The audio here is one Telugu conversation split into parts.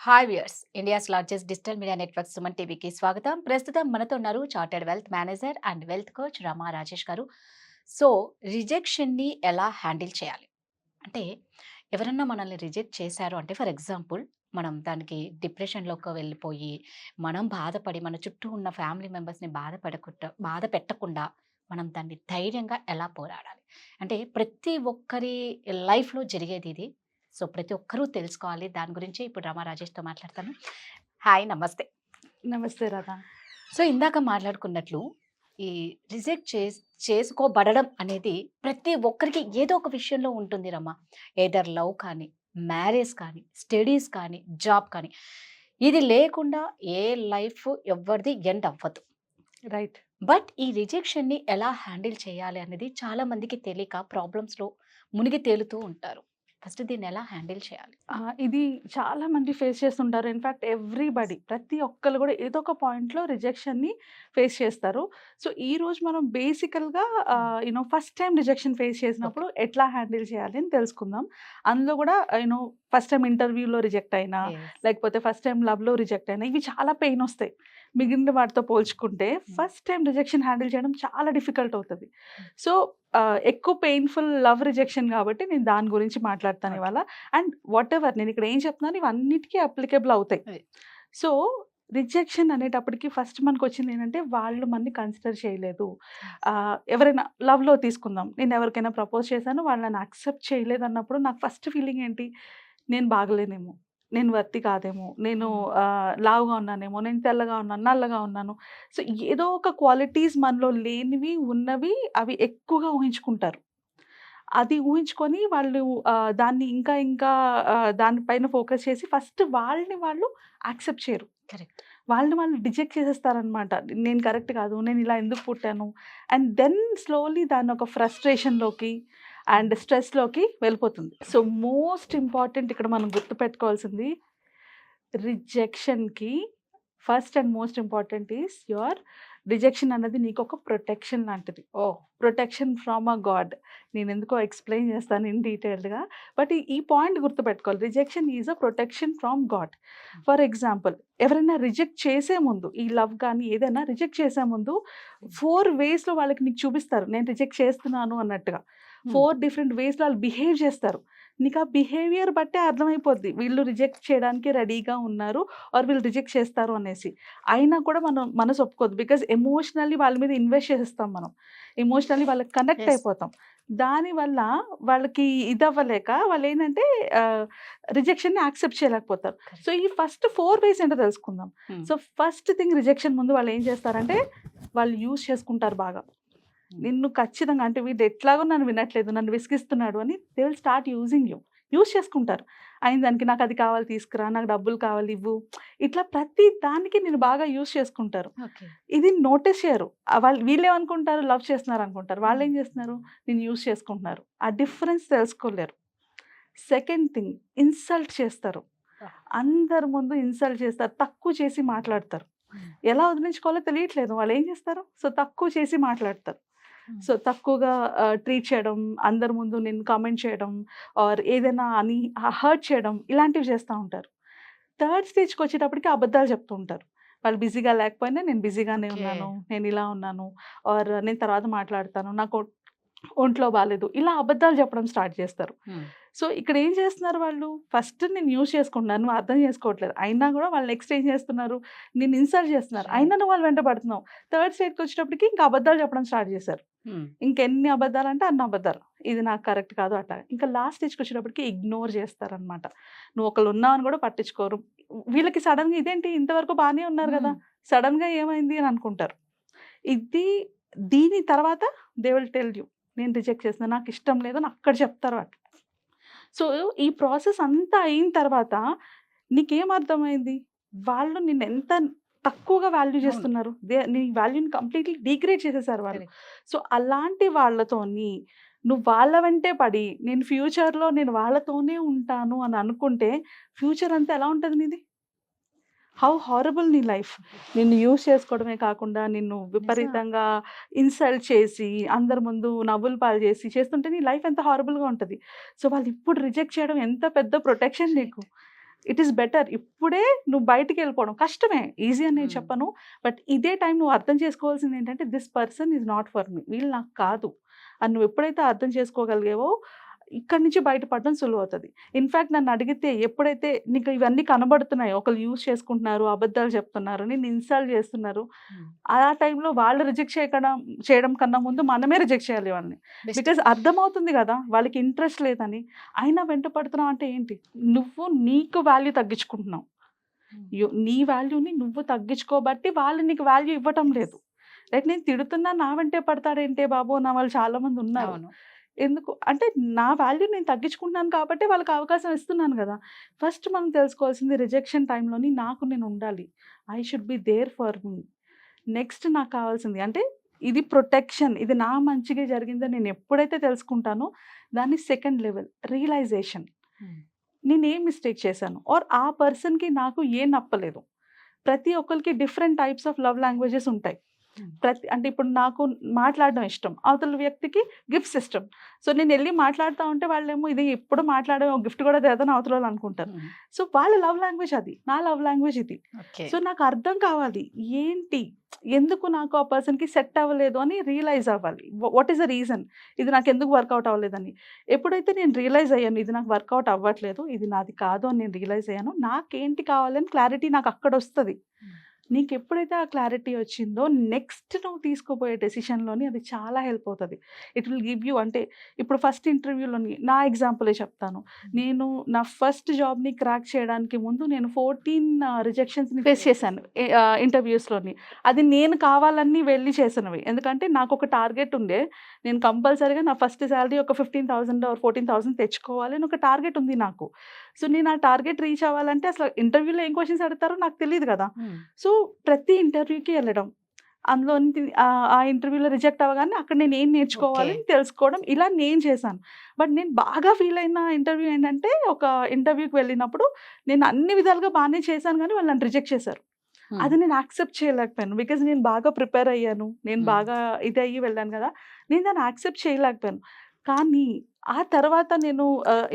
Hi viewers, India's largest digital media network Suman టీవీకి స్వాగతం. ప్రస్తుతం మనతో ఉన్నారు chartered wealth manager and wealth coach Rama Rajesh గారు. సో, రిజెక్షన్‌ని ఎలా హ్యాండిల్ చేయాలి? అంటే ఎవరన్నా మనల్ని రిజెక్ట్ చేశారు అంటే ఫర్ ఎగ్జాంపుల్ మనం దానికి డిప్రెషన్‌లోకి వెళ్ళిపోయి, మనం బాధపడి మన చుట్టూ ఉన్న ఫ్యామిలీ మెంబర్స్‌ని బాధ పెట్టకుండా మనం దాన్ని ధైర్యంగా ఎలా పోరాడాలి? అంటే ప్రతి ఒక్కరి లైఫ్‌లో జరిగేదిది. సో, ప్రతి ఒక్కరూ తెలుసుకోవాలి. దాని గురించి ఇప్పుడు రమా రాజేష్‌తో మాట్లాడతాను. హాయ్! నమస్తే. నమస్తే రాధా. సో, ఇందాక మాట్లాడుకున్నట్లు ఈ రిజెక్ట్ చేసుకోబడడం అనేది ప్రతి ఒక్కరికి ఏదో ఒక విషయంలో ఉంటుంది రమ్మ. ఎయిదర్ లవ్ కానీ, మ్యారేజ్ కానీ, స్టడీస్ కానీ, జాబ్ కానీ. ఇది లేకుండా ఏ లైఫ్ ఎవ్వరిది ఎండ్ అవ్వదు. రైట్. బట్ ఈ రిజెక్షన్‌ని ఎలా హ్యాండిల్ చేయాలి అనేది చాలా మందికి తెలియక ప్రాబ్లమ్స్‌లో మునిగి తేలుతూ ఉంటారు. ఫస్ట్ దీన్ని ఎలా హ్యాండిల్ చేయాలి? ఇది చాలా మంది ఫేస్ చేస్తుంటారు. ఇన్‌ఫాక్ట్ ఎవ్రీబడీ ప్రతి ఒక్కళ్ళు కూడా ఏదో ఒక పాయింట్‌లో రిజెక్షన్‌ని ఫేస్ చేస్తారు. సో, ఈరోజు మనం బేసికల్‌గా హ్మ్. First time rejection face okay. చేసినప్పుడు ఎట్లా హ్యాండిల్ చేయాలి అని తెలుసుకుందాం. అందులో కూడా ఫస్ట్ టైమ్ ఇంటర్వ్యూలో రిజెక్ట్ అయినా, యెస్. లేకపోతే ఫస్ట్ టైమ్ లవ్‌లో రిజెక్ట్ అయినా ఇవి చాలా పెయిన్ ఒస్తాయి. మిగిలిన వాటితో పోల్చుకుంటే హ్మ్. ఫస్ట్ టైమ్ రిజెక్షన్ హ్యాండిల్ చేయడం చాలా డిఫికల్ట్ అవుతది. హ్మ్. సో, ఎక్కువ పెయిన్‌ఫుల్ లవ్ రిజెక్షన్ కాబట్టి నేను దాని గురించి మాట్లాడతాను ఓకే. ఇవాళ. అండ్ వాటెవర్ నేనిక్కడ ఏం చెప్తున్నానో ఇవన్నిటికి అప్లికేబుల్ అవుతాయి. అది. సో, రిజెక్షన్ అనేటప్పటికి ఫస్ట్ మనకొచ్చిందేంటంటే, వాళ్ళు మనని కన్సిడర్ చేయలేదు. ఎవరైనా లవ్‌లో తీసుకుందాం. నేనెవరికైనా ప్రపోజ్ చేశాను. వాళ్ళు నన్ను యాక్సెప్ట్ చేయలేదన్నప్పుడు నాకు ఫస్ట్ ఫీలింగ్ ఏంటి? నేను బాగలేనేమో, నేను వర్తీ కాదేమో, నేను హ్మ్. లావుగా ఉన్నానేమో, నేను తెల్లగా ఉన్నాను, నల్లగా ఉన్నాను. సో, ఏదో ఒక క్వాలిటీస్ మనలో లేనివి, ఉన్నవి అవి ఎక్కువగా ఊహించుకుంటారు. అది ఊహించుకొని వాళ్ళు దాన్ని ఇంకా ఇంకా దాని పైన ఫోకస్ చేసి ఫస్ట్ వాళ్ళని వాళ్ళు యాక్సెప్ట్ చేయరు. కరెక్ట్. వాళ్ళని వాళ్ళు రిజెక్ట్ చేసేస్తారనమాట. నేను కరెక్ట్ కాదు. నేను ఇలా ఎందుకు పుట్టాను? అండ్ దెన్ స్లోలీ దాన్ని ఒక ఫ్రస్ట్రేషన్‌లోకి అండ్ హ్మ్. స్ట్రెస్‌లోకి వెళ్ళిపోతుంది. సో, మోస్ట్ ఇంపార్టెంట్ ఇక్కడ మనం గుర్తుపెట్టుకోవాల్సింది రిజెక్షన్‌కి first and most important is your rejection అన్నది నీకొక ప్రొటెక్షన్ లాంటిది. Oh! Protection from a god. నేనెందుకో ఎక్స్‌ప్లెయిన్ చేస్తాను ఇన్ డీటెయిల్డ్‌గా. బట్ ఈ పాయింట్ గుర్తుపెట్టుకోవాలి. Rejection is a protection from god. Hmm. For example ఎవరైనా రిజెక్ట్ చేసే ముందు ఈ లవ్ గాని ఏదైనా రిజెక్ట్ చేసే ముందు హ్మ్. 4 వేస్‌లో వాళ్ళకి నీకు చూపిస్తారు. నేను రిజెక్ట్ చేస్తున్నాను అన్నట్టుగా. హ్మ్. 4 డిఫరెంట్ వేస్‌లో వాళ్ళు బిహేవ్ చేస్తారు. నీకు ఆ బిహేవియర్ బట్టే అర్థమైపోద్ది. వీళ్ళు రిజెక్ట్ చేయడానికి రెడీగా ఉన్నారు ఆర్ వీళ్ళు రిజెక్ట్ చేస్తారు అనేసి. అయినా కూడా మనం మనసు ఒప్పుకోదు. బికాజ్ ఎమోషనల్లీ వాళ్ళ మీద ఇన్వెస్ట్ చేసేస్తాం మనం. ఎమోషనల్లీ వాళ్ళకి కనెక్ట్ యెస్. అయిపోతాం. దానివల్ల వాళ్ళకి ఇదవ్వలేక వాళ్ళేంటంటే ఆహ్, రిజెక్షన్‌ని యాక్సెప్ట్ చేయలేకపోతారు. So, correct. ఈ ఫస్ట్ 4 వేస్ ఏంటో తెలుసుకుందాం. హ్మ్. సో, ఫస్ట్ థింగ్ రిజెక్షన్ ముందు వాళ్ళేం చేస్తారంటే, వాళ్ళు యూజ్ చేసుకుంటారు బాగా. హ్మ్. నిన్ను ఖచ్చితంగా అంటే వీడు ఎట్లాగో నన్ను వినట్లేదు, నన్ను విసిగిస్తున్నాడు అని they will start using you. Use చేసుకుంటారు. అయిన దానికి నాకది కావాలి తీసుకురా, నాకు డబ్బులు కావాలి ఇవ్వు. ఇట్లా ప్రతి దానికి నిన్ను బాగా యూజ్ చేసుకుంటారు. ఓకే. ఇది నోటీస్ చేయరు. వీళ్ళేమనుకుంటారు లవ్ చేస్తున్నారనుకుంటారు. హ్మ్. వాళ్ళేం చేస్తున్నారు? నిన్ను యూజ్ చేసుకుంటున్నారు. ఆ డిఫరెన్స్ తెలుసుకోలేరు. సెకండ్ థింగ్ ఇన్సల్ట్ చేస్తారు. ఓహ్! అందరి ముందు ఇన్సల్ట్ చేస్తారు. తక్కువ చేసి మాట్లాడతారు. హ్మ్. ఎలా వదిలించుకోవాలో తెలియట్లేదు. వాళ్ళేం చేస్తారు? సో, తక్కువ చేసి మాట్లాడతారు. హ్మ్. సో, తక్కువగా ట్రీట్ చేయడం, అందరి ముందు నిన్ను కామెంట్ చేయడం ఆర్ ఏదైనా అని హర్ట్ చేయడం ఇలాంటివి చేస్తా ఉంటారు. థర్డ్ స్టేజ్‌కొచ్చేటప్పటికి అబద్ధాలు చెప్తూ ఉంటారు. వాళ్ళు బిజీగా లేకపోయినా నేను బిజీగానే ఓకే. ఉన్నాను. నేనిలా ఉన్నాను. ఆర్ నేను తర్వాత మాట్లాడతాను. నాకు ఒంట్లో బాలేదు. ఇలా అబద్ధాలు చెప్పడం స్టార్ట్ చేస్తారు. హ్మ్. సో, ఇక్కడ ఏం చేస్తున్నారు వాళ్ళు? ఫస్ట్ నేను యూజ్ చేసుకుంటున్నాను. నువ్వు అర్థం చేసుకోవట్లేదు. అయినా గూడా వాళ్ళు నెక్స్ట్ ఏం చేస్తున్నారు? నిన్ను ఇన్సల్ట్ చేస్తున్నారు. అయినా రైట్. నువ్వు వాళ్ళ వెంట పడుతున్నావు. థర్డ్ స్టేజ్‌కొచ్చేటప్పటికి ఇంకా అబద్ధాలు చెప్పడం స్టార్ట్ చేశారు. హ్మ్. ఇంకెన్ని అబద్ధాలంటే అన్ని అబద్ధాలు. ఇది నాకు కరెక్ట్ కాదు అట్లా. ఇంకా లాస్ట్ స్టేజ్‌కొచ్చేటప్పటికి ఇగ్నోర్ చేస్తారనమాట. నువ్వు ఒకళ్ళు ఉన్నావని కూడా పట్టించుకోరు. వీళ్ళకి సడెన్‌గా ఇదేంటి ఇంతవరకు బానే ఉన్నారు హ్మ్. గదా! సడెన్‌గా ఏమైంది అని అనుకుంటారు. ఇది దీని తర్వాత దే విల్ టెల్ యూ. నేను రిజెక్ట్ చేసిన. నాకిష్టం లేదని అక్కడ చెప్తారు వాళ్ళు. సో, ఈ ప్రాసెస్ అంతా అయిన తర్వాత నీకేం అర్థమైంది? వాళ్ళు నిన్నెంత తక్కువగా వాల్యూ అవును. చేస్తున్నారు. నీ వాల్యూని కంప్లీట్‌లీ డిగ్రేడ్ చేసేసారు వాళ్ళు. కరెక్ట్. సో, అలాంటి వాళ్ళతోని నువ్వు వాళ్ళ వెంటే పడి నేను ఫ్యూచర్‌లో నేను వాళ్ళతోనే ఉంటాను అని అనుకుంటే ఫ్యూచర్ అంతా ఎలా ఉంటది నీది? హౌ హారబుల్ నీ లైఫ్. నిన్ను యూజ్ చేసుకోవడమే కాకుండా నిన్ను నిజం. విపరీతంగా ఇన్సల్ట్ చేసి, అందరి ముందు నవ్వుల పాలు చేస్తుంటే నీ లైఫ్ ఎంత హారబుల్‌గా ఉంటది. సో, వాళ్ళు ఇప్పుడు రిజెక్ట్ చేయడం ఎంత పెద్ద ప్రొటెక్షన్ నీకు. రైట్. ఇట్ ఈస్ బెటర్ ఇప్పుడే నువ్వు బయటికి వెళ్ళిపోవడం కష్టమే, ఈజీ అని నేను చెప్పను. బట్ ఇదే టైం నువ్వు అర్థం చేసుకోవాల్సింది ఏంటంటే this person is not for me, వీళ్ళు నాకు కాదు అని నువ్వు ఎప్పుడైతే అర్థం చేసుకోగలిగావో ఇక్కడి నుంచి బయటపడడం సులువు అవుతుంది. ఇన్ఫ్యాక్ట్ నన్ను అడిగితే ఎప్పుడైతే నీకు ఇవన్నీ కనబడుతున్నాయి, ఒకళ్ళు యూజ్ చేసుకుంటున్నారు, అబద్ధాలు చెప్తున్నారు, నేను ఇన్స్టాల్ చేస్తున్నారు, ఆ టైంలో వాళ్ళు రిజెక్ట్ చేయడం కన్నా ముందు మనమే రిజెక్ట్ చేయాలి వాళ్ళని. బికాజ్ అర్థమవుతుంది కదా వాళ్ళకి ఇంట్రెస్ట్ లేదని, అయినా వెంట పడుతున్నావు అంటే ఏంటి, నువ్వు నీకు వాల్యూ తగ్గించుకుంటున్నావు. నీ వాల్యూని నువ్వు తగ్గించుకోబట్టి వాళ్ళు నీకు వాల్యూ ఇవ్వటం లేదు. రైట్, నేను తిడుతున్నా నా వెంటే పడతాడేంటే బాబు నా వాళ్ళు చాలా మంది ఉన్నారు. ఎందుకు అంటే నా వాల్యూ నేను తగ్గించుకుంటున్నాను కాబట్టి వాళ్ళకి అవకాశం ఇస్తున్నాను కదా. ఫస్ట్ మనం తెలుసుకోవాల్సింది రిజెక్షన్ టైంలోని నాకు నేను ఉండాలి, I should be there for me. Next నాకు కావాల్సింది అంటే ఇది ప్రొటెక్షన్, ఇది నా మంచిగా జరిగిందని నేను ఎప్పుడైతే తెలుసుకుంటానో దాన్ని సెకండ్ లెవెల్ రియలైజేషన్. నేను ఏం మిస్టేక్ చేశాను ఆర్ ఆ పర్సన్కి నాకు ఏం నప్పలేదు. ప్రతి ఒక్కరికి different types of love languages ఉంటాయి. అంటే ఇప్పుడు నాకు మాట్లాడడం ఇష్టం, అవతల వ్యక్తికి గిఫ్ట్స్ ఇష్టం. సో నేను వెళ్ళి మాట్లాడుతూ ఉంటే వాళ్ళేమో ఇది ఎప్పుడు మాట్లాడే గిఫ్ట్ కూడా తేదని అవతల వాళ్ళు అనుకుంటారు. సో వాళ్ళ లవ్ లాంగ్వేజ్ అది, నా లవ్ లాంగ్వేజ్ ఇది. సో నాకు అర్థం కావాలి ఏంటి, ఎందుకు నాకు ఆ పర్సన్కి సెట్ అవ్వలేదు అని రియలైజ్ అవ్వాలి. వాట్ ఈస్ ద రీజన్, ఇది నాకు ఎందుకు వర్కౌట్ అవ్వలేదని. ఎప్పుడైతే నేను రియలైజ్ అయ్యాను ఇది నాకు వర్కౌట్ అవ్వట్లేదు, ఇది నాది కాదు అని నేను రియలైజ్ అయ్యాను, నాకేంటి కావాలని క్లారిటీ నాకు అక్కడ వస్తుంది. నీకు ఎప్పుడైతే ఆ క్లారిటీ వచ్చిందో నెక్స్ట్ నువ్వు తీసుకోబోయే డెసిషన్లోని అది చాలా హెల్ప్ అవుతుంది. ఇట్ విల్ గివ్ యూ అంటే ఇప్పుడు ఫస్ట్ ఇంటర్వ్యూలోని నా ఎగ్జాంపులే చెప్తాను. నేను నా ఫస్ట్ జాబ్ని క్రాక్ చేయడానికి ముందు నేను 14 రిజెక్షన్స్ని ఫేస్ చేశాను ఇంటర్వ్యూస్లోని. అది నేను కావాలని వెళ్ళి చేసినవి, ఎందుకంటే నాకు ఒక టార్గెట్ ఉండే, నేను కంపల్సరీగా నా ఫస్ట్ శాలరీ ఒక 15,000 ఆర్ 14,000 తెచ్చుకోవాలి అని ఒక టార్గెట్ ఉంది నాకు. సో నేను ఆ టార్గెట్ రీచ్ అవ్వాలంటే అసలు ఇంటర్వ్యూలో ఏం క్వశ్చన్స్ అడుగుతారో నాకు తెలియదు కదా. సో ప్రతి ఇంటర్వ్యూకి వెళ్ళడం, అందులో ఆ ఇంటర్వ్యూలో రిజెక్ట్ అవ్వగానే అక్కడ నేను ఏం నేర్చుకోవాలని తెలుసుకోవడం, ఇలా నేను చేశాను. బట్ నేను బాగా ఫీల్ అయిన ఇంటర్వ్యూ ఏంటంటే ఒక ఇంటర్వ్యూకి వెళ్ళినప్పుడు నేను అన్ని విధాలుగా బాగానే చేశాను కానీ వాళ్ళు నన్ను రిజెక్ట్ చేశారు. అది నేను యాక్సెప్ట్ చేయలేకపోయాను. బికాజ్ నేను బాగా ప్రిపేర్ అయ్యాను, నేను బాగా ఇది అయ్యి వెళ్ళాను కదా, నేను దాన్ని యాక్సెప్ట్ చేయలేకపోయాను. కానీ ఆ తర్వాత నేను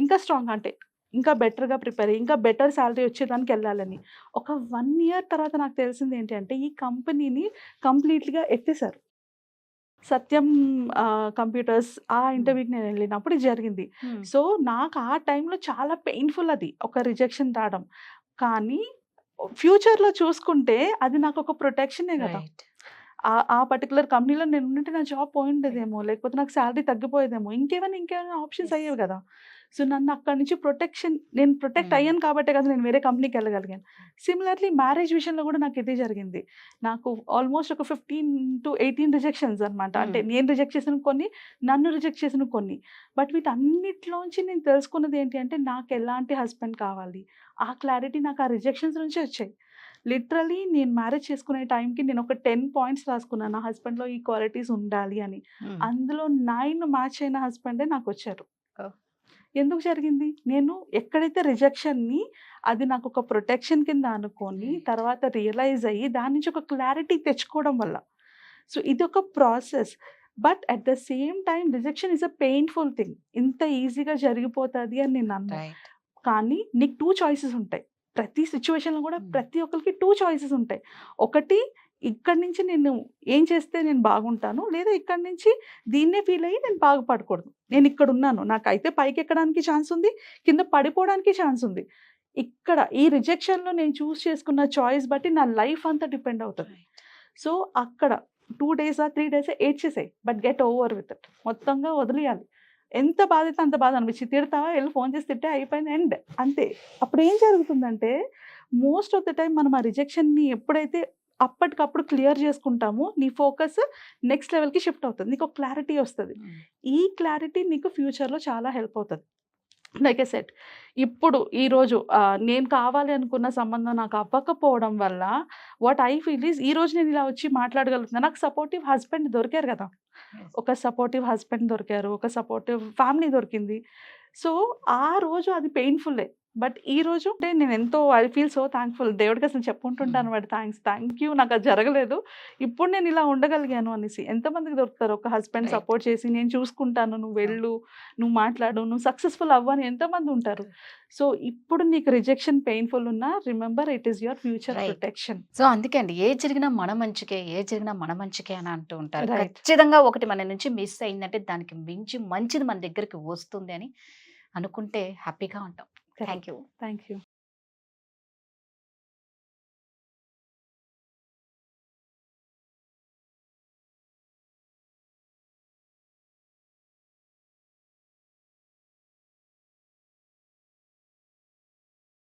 ఇంకా స్ట్రాంగ్ అంటే ఇంకా బెటర్గా ప్రిపేర్ అయ్యి ఇంకా బెటర్ శాలరీ వచ్చేదానికి వెళ్ళాలని ఒక 1 ఇయర్ తర్వాత నాకు తెలిసింది ఏంటి అంటే ఈ కంపెనీని కంప్లీట్గా ఎత్తేసారు. సత్యం కంప్యూటర్స్ ఆ ఇంటర్వ్యూకి నేను వెళ్ళినప్పుడు ఇది జరిగింది. సో నాకు ఆ టైంలో చాలా పెయిన్ఫుల్ అది ఒక రిజెక్షన్ రావడం. కానీ ఫ్యూచర్లో చూసుకుంటే అది నాకు ఒక ప్రొటెక్షనే కదా. ఆ పర్టికులర్ కంపెనీలో నేను ఉన్నట్టు నా జాబ్ పోయిండేదేమో, లేకపోతే నాకు శాలరీ తగ్గిపోయేదేమో, ఇంకేమైనా ఆప్షన్స్ అయ్యేవి కదా. సో నన్ను అక్కడి నుంచి నేను ప్రొటెక్ట్ అయ్యాను కాబట్టే కదా నేను వేరే కంపెనీకి వెళ్ళగలిగాను. సిమిలర్లీ మ్యారేజ్ విషయంలో కూడా నాకు ఇదే జరిగింది. నాకు ఆల్మోస్ట్ ఒక 15 to 18 రిజెక్షన్స్ అనమాట. అంటే నేను రిజెక్ట్ చేసిన కొన్ని, నన్ను రిజెక్ట్ చేసిన కొన్ని. బట్ వీటన్నిటిలోంచి నేను తెలుసుకున్నది ఏంటి అంటే నాకు ఎలాంటి హస్బెండ్ కావాలి, ఆ క్లారిటీ నాకు ఆ రిజెక్షన్స్ నుంచి వచ్చాయి. లిటరలీ నేను మ్యారేజ్ చేసుకునే టైంకి నేను ఒక 10 పాయింట్స్ రాసుకున్నాను, నా హస్బెండ్లో ఈ క్వాలిటీస్ ఉండాలి అని. అందులో 9 మ్యాచ్ అయిన హస్బెండే నాకు వచ్చారు. ఎందుకు జరిగింది, నేను ఎక్కడైతే రిజెక్షన్ని అది నాకు ఒక ప్రొటెక్షన్ కింద అనుకొని తర్వాత రియలైజ్ అయ్యి దాని నుంచి ఒక క్లారిటీ తెచ్చుకోవడం వల్ల. సో ఇది ఒక process. But at the same time rejection is a painful thing. ఇంత ఈజీగా జరిగిపోతుంది అని నేను అన్నాను. కానీ నీకు 2 చాయిసెస్ ఉంటాయి. ప్రతి సిచ్యువేషన్లో కూడా ప్రతి ఒక్కరికి 2 చాయిసెస్ ఉంటాయి. ఒకటి ఇక్కడి నుంచి నేను ఏం చేస్తే నేను బాగుంటాను, లేదా ఇక్కడి నుంచి దీన్నే ఫీల్ అయ్యి నేను బాగుపడకూడదు. నేను ఇక్కడ ఉన్నాను, నాకైతే పైకి ఎక్కడానికి ఛాన్స్ ఉంది, కింద పడిపోవడానికి ఛాన్స్ ఉంది. ఇక్కడ ఈ రిజెక్షన్లో నేను చూస్ చేసుకున్న చాయిస్ బట్టి నా లైఫ్ అంతా డిపెండ్ అవుతుంది. సో అక్కడ 2 days 3 days ఏడ్చేసాయి, but get over with it. మొత్తంగా వదిలేయాలి. ఎంత బాధ అయితే అంత బాధ అనిపించి తిడతావా, వెళ్ళి ఫోన్ చేసి తిట్టే అయిపోయింది ఎండ్ అంతే. అప్పుడు ఏం జరుగుతుందంటే మోస్ట్ ఆఫ్ ద టైం మనం ఆ రిజెక్షన్ని ఎప్పుడైతే అప్పటికప్పుడు క్లియర్ చేసుకుంటామో నీ ఫోకస్ నెక్స్ట్ లెవెల్కి షిఫ్ట్ అవుతుంది, నీకు ఒక క్లారిటీ వస్తుంది. ఈ క్లారిటీ నీకు ఫ్యూచర్లో చాలా హెల్ప్ అవుతుంది. లైక్ ఐ సెడ్, ఇప్పుడు ఈరోజు నేను కావాలి అనుకున్న సంబంధం నాకు అవ్వకపోవడం వల్ల వాట్ ఐ ఫీల్ ఈజ్ ఈరోజు నేను ఇలా వచ్చి మాట్లాడగలుగుతున్నాను, నాకు సపోర్టివ్ హస్బెండ్ దొరికారు కదా. ఒక సపోర్టివ్ హస్బెండ్ దొరికారు, ఒక సపోర్టివ్ ఫ్యామిలీ దొరికింది. సో ఆ రోజు అది పెయిన్ఫుల్లే, బట్ ఈ రోజు అంటే నేను ఎంతో ఐ ఫీల్ సో థ్యాంక్ఫుల్ దేవుడికి అసలు చెప్పుకుంటుంటాను వాడు థ్యాంక్ యూ నాకు అది జరగలేదు ఇప్పుడు నేను ఇలా ఉండగలిగాను అనేసి. ఎంతమందికి దొరుకుతారు ఒక హస్బెండ్ రైట్. సపోర్ట్ చేసి నేను చూసుకుంటాను నువ్వు వెళ్ళు నువ్వు మాట్లాడు నువ్వు సక్సెస్ఫుల్ అవ్వని ఎంతమంది ఉంటారు. సో ఇప్పుడు నీకు రిజెక్షన్ పెయిన్ఫుల్ ఉన్నా remember it is your future right. Protection. So అందుకే అండి ఏ జరిగినా మన మంచికే, ఏ జరిగినా మన మంచికే అని అంటూ ఉంటారు. రైట్. ఖచ్చితంగా ఒకటి మన నుంచి మిస్ అయిందంటే దానికి మించి మంచిది మన దగ్గరికి వస్తుంది అని అనుకుంటే హ్యాపీగా ఉంటాం. Thank you. Thank you.